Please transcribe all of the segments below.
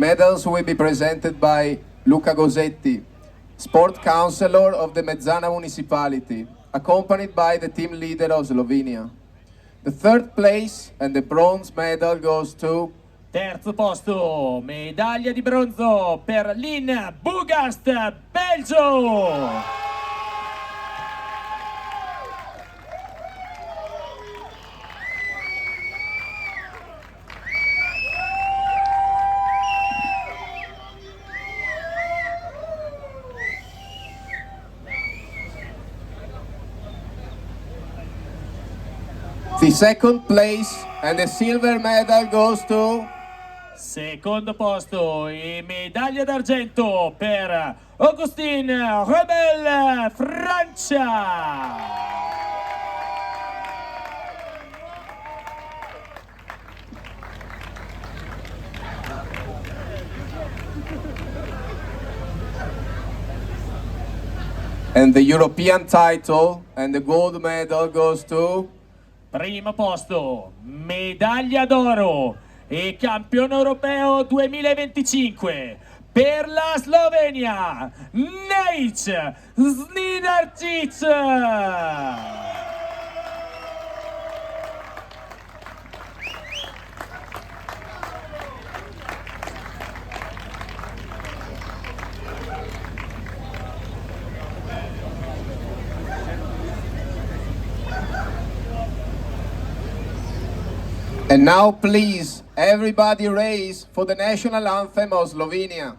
medals will be presented by Luca Gosetti, Sport Councillor of the Mezzana Municipality, accompanied by the team leader of Slovenia. The third place and the bronze medal goes to... Terzo posto, medaglia di bronzo per Lynn Bugast, Belgio! The second place and the silver medal goes to... Secondo posto e medaglia d'argento per Augustin Rebel, Francia! And the European title and the gold medal goes to... Primo posto, medaglia d'oro e campione europeo 2025 per la Slovenia, Nejc Žnidarčić! And now please, everybody raise for the national anthem of Slovenia.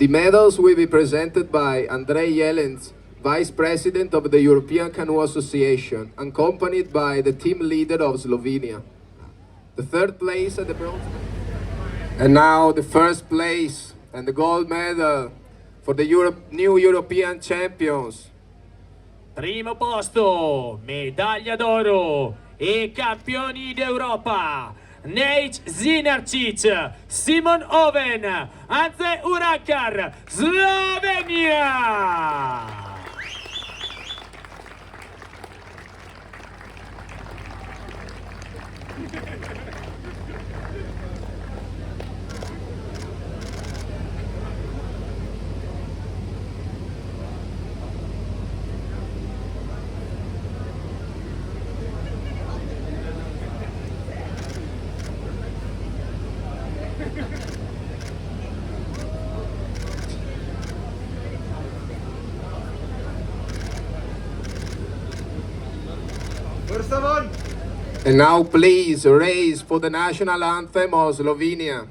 The medals will be presented by Andrej Jelens, Vice President of the European Canoe Association, accompanied by the team leader of Slovenia. The third place and the bronze medal. And now the first place and the gold medal for the new European champions. Primo posto, medaglia d'oro e campioni d'Europa, Nejc Žnidarčić, Simon Oven, Ante Urakar, Slovenia! And now please raise for the national anthem of Slovenia.